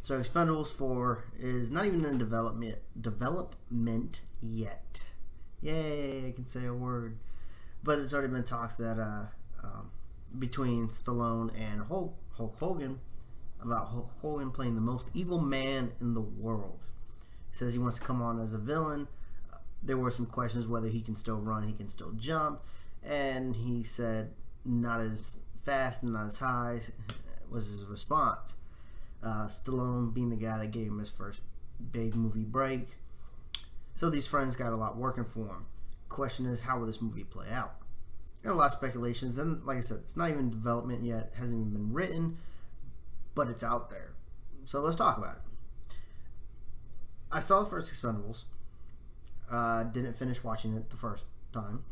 So Expendables 4 is not even in development yet. Yay, I can say a word. But it's already been talks that between Stallone and Hulk Hogan about Hulk Hogan playing the most evil man in the world. He says he wants to come on as a villain. There were some questions whether he can still run, he can still jump, and he said not as fast and not as high was his response. Stallone being the guy that gave him his first big movie break. So these friends got a lot working for him. Question is, how will this movie play out? There are a lot of speculations, and like I said, it's not even in development yet, hasn't even been written, but it's out there. So let's talk about it. I saw the first Expendables. Didn't finish watching it the first time.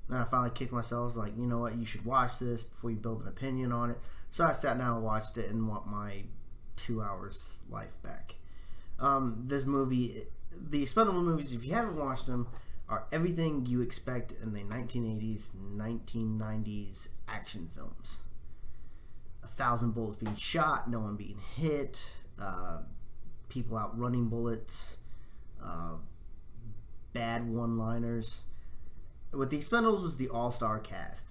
Then I finally kicked myself. I was like, you know what, you should watch this before you build an opinion on it. So I sat down and watched it and want my 2 hours life back. This movie, the Expendable movies, if you haven't watched them, are everything you expect in the 1980s, 1990s action films. 1,000 bullets being shot, no one being hit, people outrunning bullets, bad one-liners. With the Expendables was the all-star cast.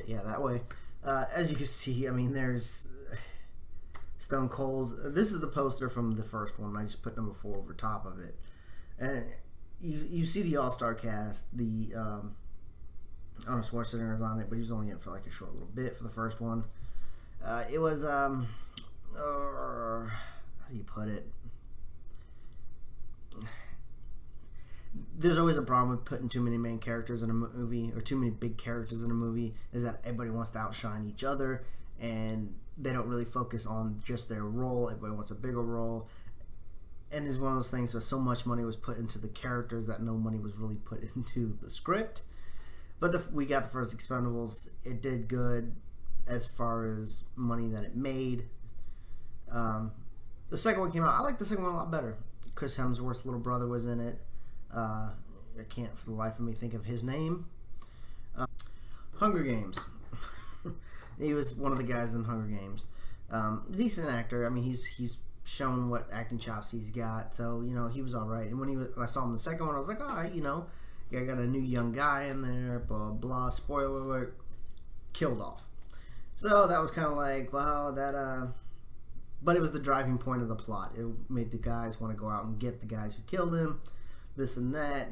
Yeah, that way. As you can see, I mean, there's Stone Cold's. This is the poster from the first one. I just put number 4 over top of it. And you see the all-star cast. The I don't know, Schwarzenegger is on it, but he was only in it for like a short little bit for the first one. It was how do you put it? There's always a problem with putting too many main characters in a movie, or too many big characters in a movie, is that everybody wants to outshine each other, and they don't really focus on just their role. Everybody wants a bigger role. And it's one of those things where so much money was put into the characters that no money was really put into the script. But we got the first Expendables. It did good as far as money that it made. The second one came out. I like the second one a lot better. Chris Hemsworth's little brother was in it. I can't for the life of me think of his name. Hunger Games. He was one of the guys in Hunger Games. Decent actor. I mean, he's shown what acting chops he's got, so you know he was all right. And when I saw him in the second one, I was like, all right, you know, I got a new young guy in there. Blah blah. Spoiler alert: killed off. So that was kind of like, wow, that. But it was the driving point of the plot. It made the guys want to go out and get the guys who killed him. This and that.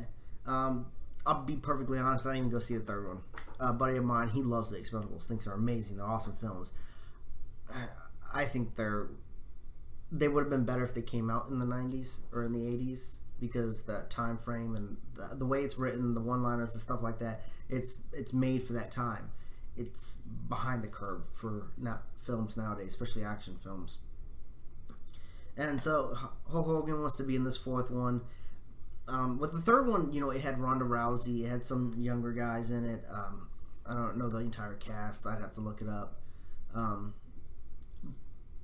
I'll be perfectly honest, I didn't even go see the third one. A buddy of mine, he loves the Expendables, thinks they're amazing, they're awesome films. I think they would have been better if they came out in the 90s or in the 80s, because that time frame and the way it's written, the one-liners and stuff like that, it's made for that time. It's behind the curve for films nowadays, especially action films. And so Hulk Hogan wants to be in this fourth one. With the third one, you know, it had Ronda Rousey, it had some younger guys in it. I don't know the entire cast, I'd have to look it up.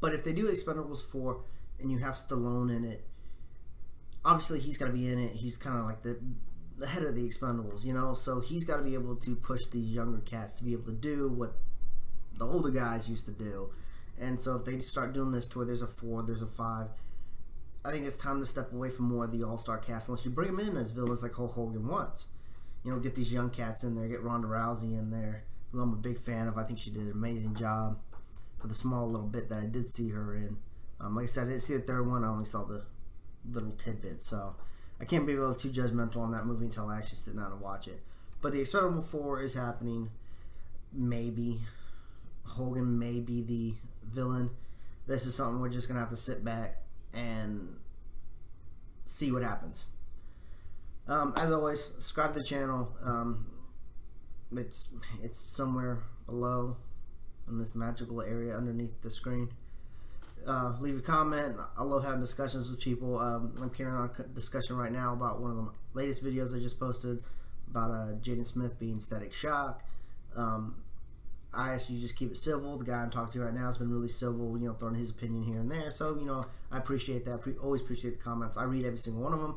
But if they do Expendables 4 and you have Stallone in it, obviously he's got to be in it. He's kind of like the head of the Expendables, you know, so he's got to be able to push these younger cats to be able to do what the older guys used to do. And so if they start doing this to where there's a 4, there's a 5, I think it's time to step away from more of the all-star cast, unless you bring them in as villains like Hulk Hogan wants. You know, get these young cats in there, get Ronda Rousey in there, who I'm a big fan of. I think she did an amazing job for the small little bit that I did see her in. Like I said, I didn't see the third one, I only saw the little tidbits, so I can't be really too judgmental on that movie until I actually sit down and watch it. But the Expendable 4 is happening. Maybe Hogan may be the villain. This is something we're just gonna have to sit back and see what happens. As always, subscribe to the channel. It's somewhere below in this magical area underneath the screen. Leave a comment. I love having discussions with people. I'm carrying on a discussion right now about one of the latest videos I just posted about Jaden Smith being Static Shock. I ask you to just keep it civil. The guy I'm talking to right now has been really civil, you know, throwing his opinion here and there. So, you know, I appreciate that. Always appreciate the comments. I read every single one of them.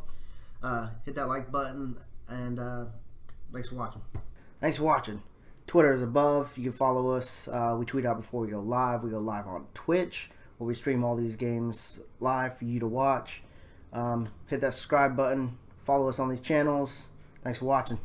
Hit that like button, and thanks for watching. Thanks for watching. Twitter is above. You can follow us. We tweet out before we go live. We go live on Twitch, where we stream all these games live for you to watch. Hit that subscribe button. Follow us on these channels. Thanks for watching.